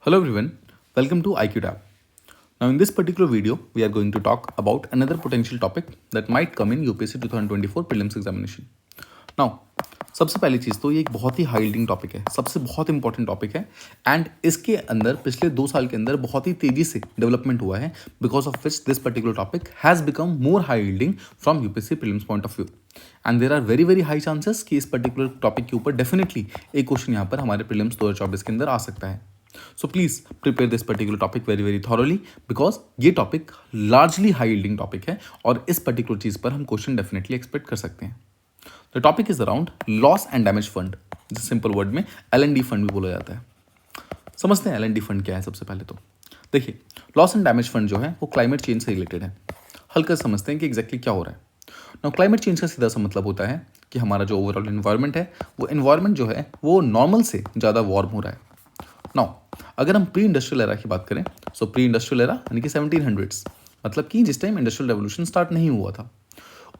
Hello everyone, welcome to IQ Tab. Now in this particular video, we are going to talk about another potential topic that might come in UPSC 2024 prelims examination. Now, सबसे पहली चीज़ तो ये एक बहुत ही high yielding topic है, सबसे बहुत important topic है एंड इसके अंदर पिछले 2 साल के अंदर बहुत ही तेज़ी से डेवलपमेंट हुआ है because of which this particular topic has become more high yielding from UPSC prelims point of view and there are very very high chances कि इस पर्टिकुलर टॉपिक के ऊपर डेफिनेटली एक क्वेश्चन यहाँ पर हमारे प्रीलिम्स 2024 के अंदर आ सकता है. So please prepare this particular topic very very thoroughly because ये topic largely high yielding topic है और इस पर्टिकुलर चीज़ पर हम क्वेश्चन डेफिनेटली एक्सपेक्ट कर सकते हैं. The topic is around loss and damage fund, जिस सिंपल वर्ड में L&D फंड भी बोला जाता है. समझते हैं L&D फंड क्या है. सबसे पहले तो देखिए, लॉस एंड डैमेज फंड जो है वो क्लाइमेट चेंज से रिलेटेड है. हल्का समझते हैं कि एग्जैक्टली क्या हो रहा है. नाउ क्लाइमेट चेंज का सीधा सा मतलब होता है कि हमारा जो ओवरऑल इन्वायरमेंट है वो इन्वायरमेंट जो है वो नॉर्मल से ज़्यादा वार्म हो रहा है. नाउ अगर हम प्री इंडस्ट्रियल एरा की बात करें, सो प्री इंडस्ट्रियल एरा यानी कि 1700s, मतलब कि जिस टाइम इंडस्ट्रियल रेवोल्यूशन स्टार्ट नहीं हुआ था,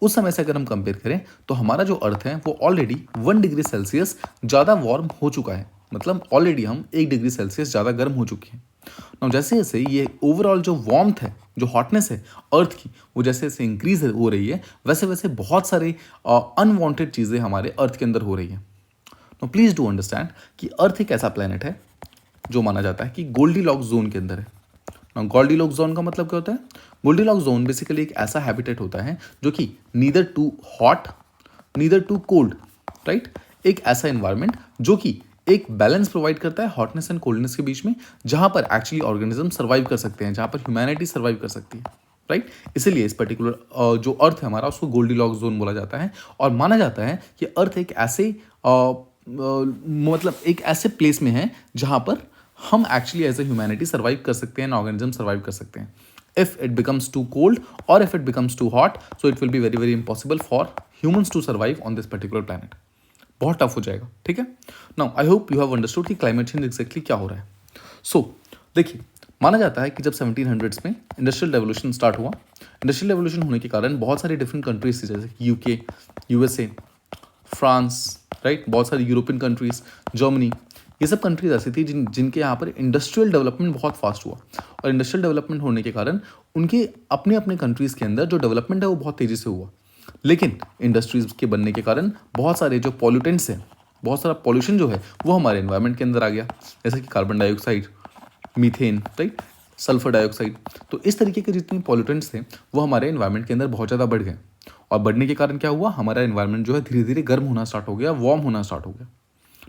उस समय से अगर हम कंपेयर करें तो हमारा जो अर्थ है वो ऑलरेडी 1 डिग्री सेल्सियस ज़्यादा वार्म हो चुका है. मतलब ऑलरेडी हम 1 डिग्री सेल्सियस ज़्यादा गर्म हो चुके हैं. नाउ जैसे जैसे ये ओवरऑल जो वार्मथ है, जो हॉटनेस है अर्थ की, वो जैसे जैसे इंक्रीज हो रही है वैसे वैसे बहुत सारे अनवांटेड चीज़ें हमारे अर्थ के अंदर हो रही हैं. नाउ प्लीज़ डू अंडरस्टैंड कि अर्थ एक ऐसा प्लैनेट है जो माना जाता है कि गोल्डीलॉक्स जोन के अंदर है. ना गोल्डीलॉक्स जोन का मतलब क्या होता है? गोल्डीलॉक्स जोन बेसिकली एक ऐसा हैबिटेट होता है जो कि neither too hot neither too cold, right. एक ऐसा इन्वायरमेंट जो कि एक बैलेंस प्रोवाइड करता है हॉटनेस एंड कोल्डनेस के बीच में, जहां पर एक्चुअली ऑर्गेनिज्म सर्वाइव कर सकते हैं, जहां पर ह्यूमैनिटी सर्वाइव कर सकती है, राइट. इसीलिए इस पर्टिकुलर जो अर्थ है हमारा उसको गोल्डीलॉक्स जोन बोला जाता है और माना जाता है कि अर्थ एक ऐसे मतलब एक ऐसे प्लेस में है जहां पर हम actually as a humanity survive कर सकते हैं, ऑर्गेनिज्म सर्वाइव कर सकते हैं. If it becomes too cold और if it becomes too hot, so it will be very very impossible for humans to survive on this particular planet. बहुत tough हो जाएगा, ठीक है. Now I hope you have understood कि climate change exactly क्या हो रहा है. सो देखिए, माना जाता है कि जब 1700s में इंडस्ट्रियल रेवोल्यूशन स्टार्ट हुआ, इंडस्ट्रियल रेवोल्यूशन होने के कारण बहुत सारी डिफरेंट कंट्रीज थी, जैसे यूके, यूएसए, फ्रांस, राइट, बहुत सारी यूरोपियन कंट्रीज, जर्मनी, ये सब कंट्रीज ऐसी थी जिनके यहाँ पर इंडस्ट्रियल डेवलपमेंट बहुत फास्ट हुआ. और इंडस्ट्रियल डेवलपमेंट होने के कारण उनके अपने अपने कंट्रीज़ के अंदर जो डेवलपमेंट है वो बहुत तेज़ी से हुआ. लेकिन इंडस्ट्रीज के बनने के कारण बहुत सारे जो पॉल्यूटेंट्स हैं, बहुत सारा पॉल्यूशन जो है वो हमारे एनवायरनमेंट के अंदर आ गया, जैसे कि carbon dioxide, methane, right, sulphur dioxide. तो इस तरीके के जितने पॉल्यूटेंट्स थे वो हमारे एनवायरनमेंट के अंदर बहुत ज़्यादा बढ़ गए और बढ़ने के कारण क्या हुआ, हमारा एनवायरनमेंट जो है धीरे धीरे गर्म होना स्टार्ट हो गया, वार्म होना स्टार्ट हो गया.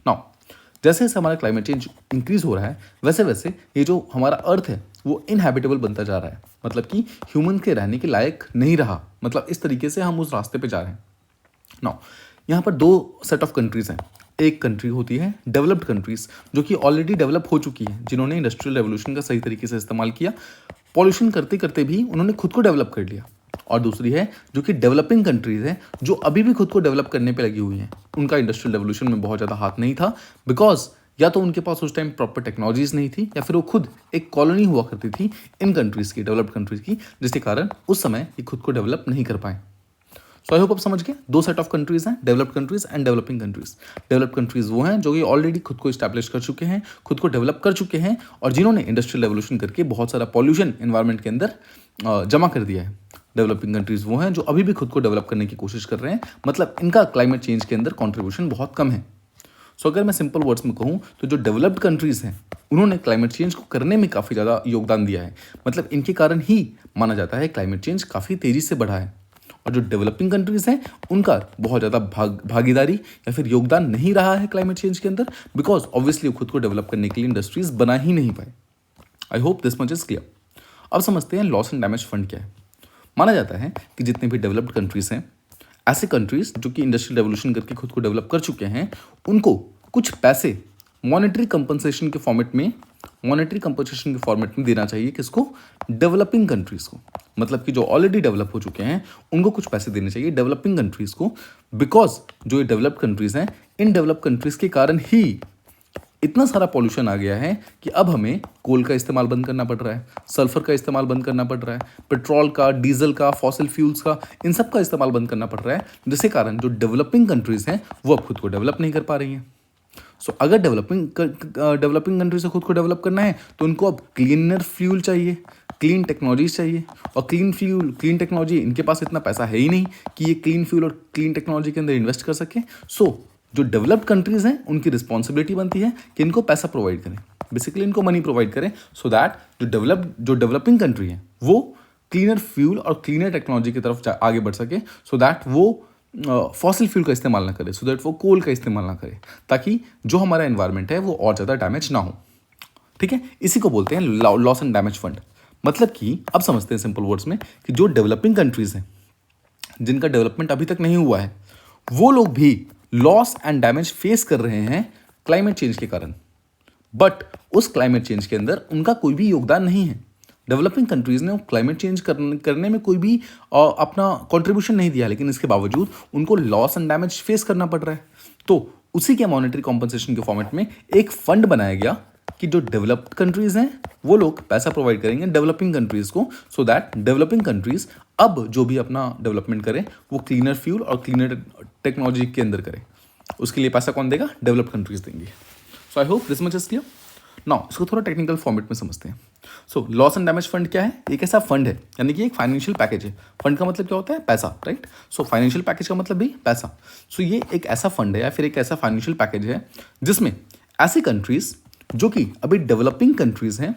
नाउ जैसे जैसे हमारा क्लाइमेट चेंज इंक्रीज हो रहा है वैसे वैसे ये जो हमारा अर्थ है वो इनहैबिटेबल बनता जा रहा है, मतलब कि ह्यूमन के रहने के लायक नहीं रहा. मतलब इस तरीके से हम उस रास्ते पे जा रहे हैं. नाउ यहाँ पर 2 सेट ऑफ कंट्रीज़ हैं. एक कंट्री होती है डेवलप्ड कंट्रीज़ जो कि ऑलरेडी डेवलप हो चुकी है, जिन्होंने इंडस्ट्रियल रेवोल्यूशन का सही तरीके से इस्तेमाल किया, पॉल्यूशन करते करते भी उन्होंने खुद को डेवलप कर लिया. और दूसरी है जो कि डेवलपिंग कंट्रीज़ हैं, जो अभी भी खुद को डेवलप करने पे लगी हुई हैं. उनका इंडस्ट्रियल रेवोल्यूशन में बहुत ज़्यादा हाथ नहीं था बिकॉज या तो उनके पास उस टाइम प्रॉपर टेक्नोलॉजीज़ नहीं थी या फिर वो खुद एक कॉलोनी हुआ करती थी इन कंट्रीज़ की, डेवलप्ड कंट्रीज़ की, जिसके कारण उस समय ये खुद को डेवलप नहीं कर पाए. सो आई होप आप समझ गए. 2 सेट ऑफ कंट्रीज़ हैं, developed countries and developing countries. Developed countries वो हैं जो कि ऑलरेडी खुद को इस्टेब्लिश कर चुके हैं, खुद को डेवलप कर चुके हैं और जिन्होंने इंडस्ट्रियल रेवोल्यूशन करके बहुत सारा पॉल्यूशन इन्वायरमेंट के अंदर जमा कर दिया है. डेवलपिंग कंट्रीज़ वो हैं जो अभी भी खुद को डेवलप करने की कोशिश कर रहे हैं, मतलब इनका क्लाइमेट चेंज के अंदर कॉन्ट्रीब्यूशन बहुत कम है. सो अगर मैं सिंपल वर्ड्स में कहूँ तो जो डेवलप्ड कंट्रीज़ हैं उन्होंने क्लाइमेट चेंज को करने में काफ़ी ज़्यादा योगदान दिया है, मतलब इनके कारण ही माना जाता है क्लाइमेट चेंज काफ़ी तेज़ी से बढ़ा है. और जो डेवलपिंग कंट्रीज़ हैं उनका बहुत ज़्यादा भागीदारी या फिर योगदान नहीं रहा है क्लाइमेट चेंज के अंदर, बिकॉज ऑब्वियसली वो खुद को डेवलप करने के लिए इंडस्ट्रीज़ बना ही नहीं पाए. आई hope this much is clear. अब समझते हैं लॉस एंड डैमेज फंड क्या है. माना जाता है कि जितने भी डेवलप्ड कंट्रीज़ हैं, ऐसे कंट्रीज़ जो कि इंडस्ट्रियल रेवोल्यूशन करके खुद को डेवलप कर चुके हैं, उनको कुछ पैसे मॉनेटरी कंपनसेशन के फॉर्मेट में देना चाहिए. किसको? डेवलपिंग कंट्रीज़ को. मतलब कि जो ऑलरेडी डेवलप हो चुके हैं उनको कुछ पैसे देने चाहिए डेवलपिंग कंट्रीज़ को, बिकॉज जो ये डेवलप्ड कंट्रीज़ हैं, इन डेवलप कंट्रीज़ के कारण ही इतना सारा पॉल्यूशन आ गया है कि अब हमें कोल का इस्तेमाल बंद करना पड़ रहा है, सल्फर का इस्तेमाल बंद करना पड़ रहा है, पेट्रोल का, डीजल का, फॉसिल फ्यूल्स का, इन सब का इस्तेमाल बंद करना पड़ रहा है, जिसके कारण जो डेवलपिंग कंट्रीज़ हैं वो अब खुद को डेवलप नहीं कर पा रही हैं. सो अगर डेवलपिंग कंट्री से खुद को डेवलप करना है तो उनको अब क्लीनर फ्यूल चाहिए, क्लीन टेक्नोलॉजीज चाहिए, और क्लीन टेक्नोलॉजी, इनके पास इतना पैसा है ही नहीं कि ये क्लीन फ्यूल और क्लीन टेक्नोलॉजी के अंदर इन्वेस्ट कर सके। सो जो डेवलप्ड कंट्रीज हैं उनकी रिस्पॉन्सिबिलिटी बनती है कि इनको पैसा प्रोवाइड करें, बेसिकली इनको मनी प्रोवाइड करें, सो दैट जो डेवलपिंग कंट्री है वो क्लीनर फ्यूल और क्लीनर टेक्नोलॉजी की तरफ आगे बढ़ सके, सो दैट वो फॉसिल फ्यूल का इस्तेमाल ना करे, सो दैट वो कोल का इस्तेमाल ना करे, ताकि जो हमारा एनवायरनमेंट है वो और ज़्यादा डैमेज ना हो। ठीक है, इसी को बोलते हैं लॉस एंड डैमेज फंड। मतलब कि अब समझते हैं सिंपल वर्ड्स में कि जो डेवलपिंग कंट्रीज हैं जिनका डेवलपमेंट अभी तक नहीं हुआ है, वो लोग भी लॉस एंड डैमेज फेस कर रहे हैं क्लाइमेट चेंज के कारण, बट उस क्लाइमेट चेंज के अंदर उनका कोई भी योगदान नहीं है। डेवलपिंग कंट्रीज ने क्लाइमेट चेंज करने में कोई भी अपना कंट्रीब्यूशन नहीं दिया, लेकिन इसके बावजूद उनको लॉस एंड डैमेज फेस करना पड़ रहा है। तो उसी के मॉनेटरी कॉम्पनसेशन के फॉर्मेट में एक फंड बनाया गया कि जो डेवलप्ड कंट्रीज हैं वो लोग पैसा प्रोवाइड करेंगे डेवलपिंग कंट्रीज को, सो दैट डेवलपिंग कंट्रीज अब जो भी अपना डेवलपमेंट करें वो क्लीनर फ्यूल और क्लीनर टेक्नोलॉजी के अंदर करें। उसके लिए पैसा कौन देगा? डेवलप्ड कंट्रीज देंगे। So I hope this much is clear. Now इसको थोड़ा टेक्निकल फॉर्मेट में समझते हैं। So loss and damage fund क्या है? एक ऐसा फंड है, यानी कि एक फाइनेंशियल पैकेज है। फंड का मतलब क्या होता है? पैसा, राइट? सो फाइनेंशियल पैकेज का मतलब भी पैसा। सो ये एक ऐसा फंड है या फिर एक ऐसा फाइनेंशियल पैकेज है जिसमें ऐसी कंट्रीज जो कि अभी डेवलपिंग कंट्रीज हैं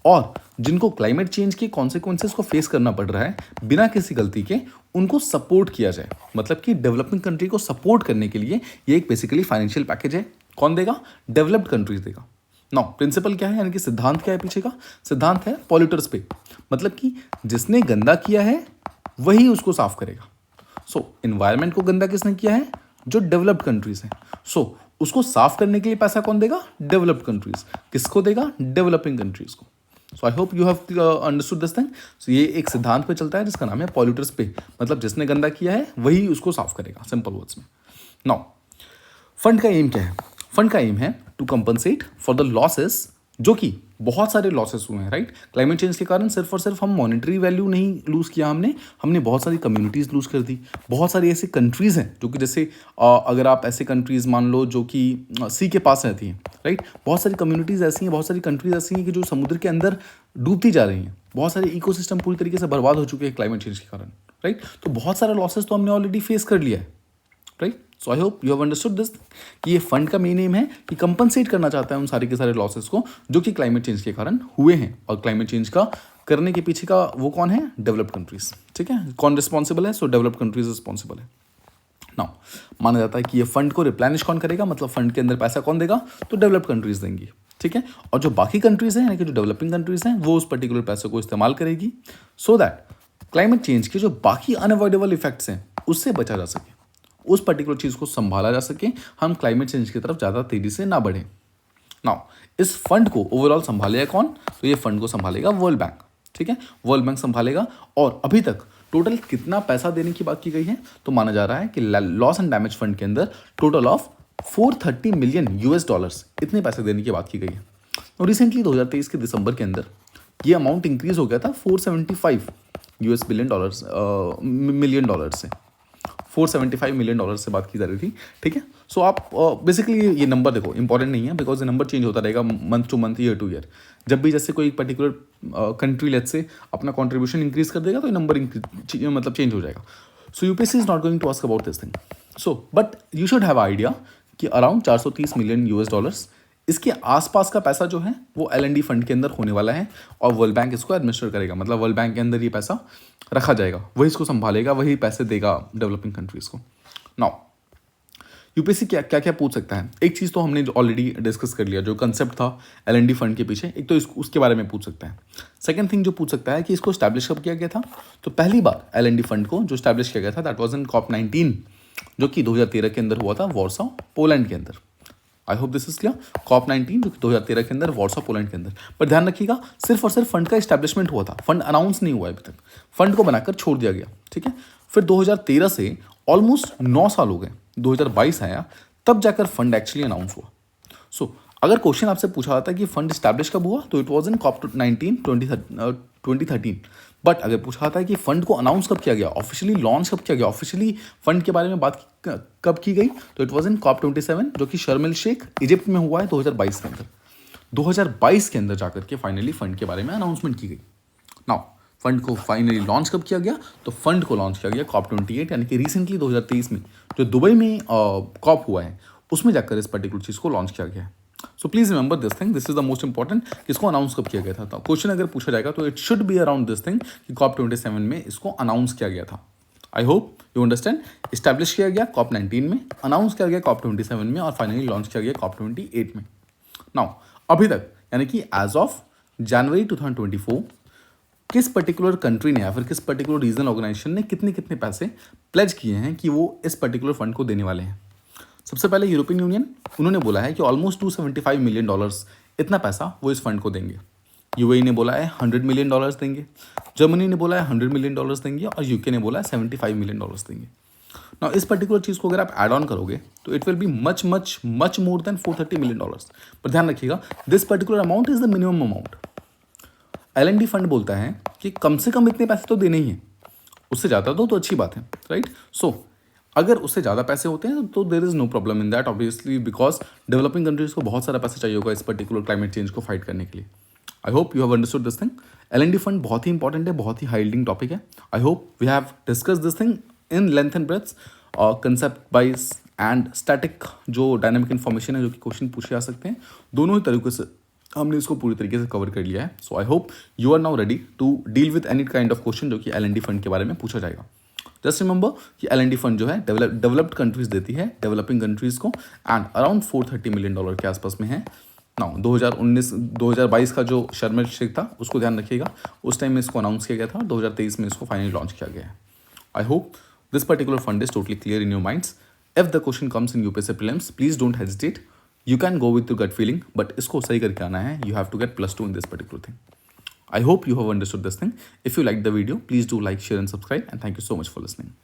और जिनको क्लाइमेट चेंज के कॉन्सिक्वेंसेस को फेस करना पड़ रहा है बिना किसी गलती के, उनको सपोर्ट किया जाए। मतलब कि डेवलपिंग कंट्री को सपोर्ट करने के लिए ये एक बेसिकली फाइनेंशियल पैकेज है। कौन देगा? डेवलप्ड कंट्रीज देगा। नाउ प्रिंसिपल क्या है, यानी कि सिद्धांत क्या है पीछे का? सिद्धांत है पॉल्यूटर्स पे, मतलब कि जिसने गंदा किया है वही उसको साफ करेगा। सो एनवायरनमेंट को गंदा किसने किया है? जो डेवलप्ड कंट्रीज हैं। सो उसको साफ करने के लिए पैसा कौन देगा? Developed countries. किसको देगा? डेवलपिंग कंट्रीज को। So I hope you have understood this thing. So ये एक सिद्धांत पे चलता है जिसका नाम है पॉल्यूटर्स पे, मतलब जिसने गंदा किया है वही उसको साफ करेगा, सिंपल वर्ड्स में। नाउ फंड का एम क्या है? फंड का एम है to compensate for the losses, जो कि बहुत सारे लॉसेस हुए हैं, राइट? क्लाइमेट चेंज के कारण सिर्फ और सिर्फ हम मॉनेटरी वैल्यू नहीं लूज़ किया हमने बहुत सारी कम्युनिटीज़ लूज़ कर दी। बहुत सारी ऐसी कंट्रीज़ हैं जो कि जैसे अगर आप ऐसे कंट्रीज़ मान लो जो कि सी के पास रहती हैं, राइट? बहुत सारी कम्युनिटीज़ ऐसी हैं, बहुत सारी कंट्रीज़ ऐसी हैं कि जो समुद्र के अंदर डूबती जा रही हैं। बहुत सारे इकोसिस्टम पूरी तरीके से बर्बाद हो चुके हैं क्लाइमेट चेंज के कारण, राइट? तो बहुत सारे लॉसेस तो हमने ऑलरेडी फेस कर लिया है, right? So I hope you have understood this कि ये फंड का मेन एम है कि कंपनसेट करना चाहता है उन सारे के सारे लॉसेस को जो कि क्लाइमेट चेंज के कारण हुए हैं। और क्लाइमेट चेंज का करने के पीछे का वो कौन है? Developed countries. ठीक है, कौन रिस्पॉन्सिबल है? सो डेवलप्ड कंट्रीज रिस्पॉन्सिबल है। नाउ माना जाता है कि ये फंड को रिप्लेनिश कौन करेगा, मतलब फंड के अंदर पैसा कौन देगा? तो डेवलप्ड कंट्रीज देंगी। ठीक है, और जो बाकी कंट्रीज हैं यानी कि जो डेवलपिंग कंट्रीज हैं वो उस पर्टिकुलर पैसे को इस्तेमाल करेगी सो दैट क्लाइमेट चेंज के जो बाकी अनअवॉइडेबल इफेक्ट्स हैं उससे बचा जा सके, उस पर्टिकुलर चीज़ को संभाला जा सके, हम क्लाइमेट चेंज की तरफ ज़्यादा तेज़ी से ना बढ़ें। नाउ इस फंड को ओवरऑल संभालेगा कौन? तो ये फंड को संभालेगा वर्ल्ड बैंक। ठीक है, वर्ल्ड बैंक संभालेगा। और अभी तक टोटल कितना पैसा देने की बात की गई है? तो माना जा रहा है कि लॉस एंड डैमेज फंड के अंदर total of 430 million US dollars इतने पैसे देने की बात की गई है। और रिसेंटली 2023 के दिसंबर के अंदर ये अमाउंट इंक्रीज हो गया था 475 मिलियन डॉलर से, 475 मिलियन डॉलर से बात की जा रही थी। ठीक है, सो आप बेसिकली ये नंबर देखो, इंपॉर्टेंट नहीं है बिकॉज ये नंबर चेंज होता रहेगा month two month, year two year. जब भी जैसे कोई पर्टिकुलर कंट्री लेट्स से अपना कंट्रीब्यूशन इंक्रीज कर देगा तो ये नंबर मतलब चेंज हो जाएगा। So UPSC is not going to ask about this thing. So but you should have idea कि अराउंड 430 मिलियन US डॉलर्स इसके आसपास का पैसा जो है वो L&D फंड के अंदर होने वाला है और वर्ल्ड बैंक इसको एडमिनिस्टर करेगा, मतलब वर्ल्ड बैंक के अंदर ये पैसा रखा जाएगा, वही इसको संभालेगा, वही पैसे देगा डेवलपिंग कंट्रीज को। नाउ यूपीएससी क्या क्या पूछ सकता है? एक चीज़ तो हमने ऑलरेडी डिस्कस कर लिया, जो कंसेप्ट था L&D फंड के पीछे, एक तो उसके बारे में पूछ सकता है। सेकंड थिंग जो पूछ सकता है कि इसको स्टैब्लिश कब किया गया था? तो पहली बार L&D फंड को जो स्टैब्लिश किया गया था दैट वाज इन COP19 जो कि 2013 के अंदर हुआ था वॉर्सो पोलैंड के अंदर। आई hope this is clear. COP19 जो कि 2013 के अंदर वॉर्सो पोलैंड के अंदर। पर ध्यान रखिएगा सिर्फ और सिर्फ फंड का इस्टेब्लिशमेंट हुआ था, फंड अनाउंस नहीं हुआ अभी तक, फंड को बनाकर छोड़ दिया गया। ठीक है, फिर 2013 से ऑलमोस्ट 9 साल हो गए, 2022 आया तब जाकर फंड एक्चुअली अनाउंस हुआ। सो अगर क्वेश्चन आपसे पूछा जाता है कि फंड स्टैब्लिश कब हुआ, तो it was in COP 2013। But अगर पूछा जाता है कि फंड को अनाउंस कब किया गया, ऑफिशियली लॉन्च कब किया गया, ऑफिशियली फंड के बारे में बात कब की गई, तो इट वॉज इन कॉप 27, जो कि शर्म एल शेख इजिप्ट में हुआ है 2022 के अंदर। 2022 के अंदर जाकर के फाइनली फंड के बारे में अनाउंसमेंट की गई। नाउ फंड को फाइनली लॉन्च कब किया गया, तो फंड को लॉन्च किया गया कॉप 28, यानी कि रिसेंटली 2023 में जो दुबई में कॉप हुआ है, उसमें जाकर इस पर्टिकुलर चीज़ को लॉन्च किया गया है। So please remember this thing, this is the most important, किसको अनाउंस कब किया गया था। तो क्वेश्चन अगर पूछा जाएगा तो it should be around this thing कि कॉप 27 में इसको अनाउंस किया गया था। आई होप यू अंडरस्टैंड। इस्टेब्लिश किया गया कॉप 19 में, अनाउंस किया गया कॉप 27 में, और फाइनली लॉन्च किया गया कॉप 28 में। नाउ अभी तक यानी कि एज ऑफ जनवरी 2024 किस पर्टिकुलर कंट्री ने या फिर किस पर्टिकुलर रीजनल ऑर्गेनाइजेशन ने कितने कितने पैसे प्लेज किए हैं कि वो इस पर्टिकुलर फंड को देने वाले हैं। सबसे पहले यूरोपियन यूनियन, उन्होंने बोला है कि ऑलमोस्ट $275 मिलियन इतना पैसा वो इस फंड को देंगे। यूएई ने बोला है $100 मिलियन देंगे, जर्मनी ने बोला है $100 मिलियन देंगे, और यूके ने बोला है $75 मिलियन देंगे। ना इस पर्टिकुलर चीज़ को अगर आप ऐड ऑन करोगे तो it will be much much much more than $430 million. पर ध्यान रखिएगा, this particular amount is the minimum amount. L fund बोलता है कि कम से कम इतने पैसे तो देने ही हैं, उससे ज़्यादा दो तो अच्छी बात है, राइट। सो अगर उससे ज़्यादा पैसे होते हैं तो there is no problem in that, obviously, because developing countries को बहुत सारा पैसा चाहिए होगा इस पर्टिकुलर क्लाइमेट चेंज को फाइट करने के लिए। I hope you have understood this thing. L fund बहुत ही इंपॉर्टेंट है, बहुत ही हाई यील्डिंग टॉपिक है। I hope we have discuss this thing in length and breadths, और कंसेप्ट वाइज एंड स्टैटिक जो डायनामिक इन्फॉर्मेशन है जो कि क्वेश्चन पूछे जा सकते हैं, दोनों ही तरीके से हमने इसको पूरी तरीके से कवर कर लिया है। So I hope you are now ready to deal with any kind of question जो कि एल फंड के बारे में पूछा जाएगा। जस्ट रिमेंबर कि एल फंड जो है डेवलप्ड कंट्रीज देती है डेवलपिंग कंट्रीज को, एंड अराउंड $430 मिलियन के आसपास में है। नाउ 2022 का जो शर्म एल शेख था उसको ध्यान रखिएगा, उस टाइम में इसको अनाउंस किया गया था, 2023 में इसको फाइनली लॉन्च किया गया है। I hope this particular fund is totally clear in your minds. If the question comes in UPSC prelims, please don't hesitate, you can go with your gut feeling, but इसको सही करके आना है, you have to get +2 in this particular thing. I hope you have understood this thing. If you liked the video, please do like, share and subscribe, and thank you so much for listening.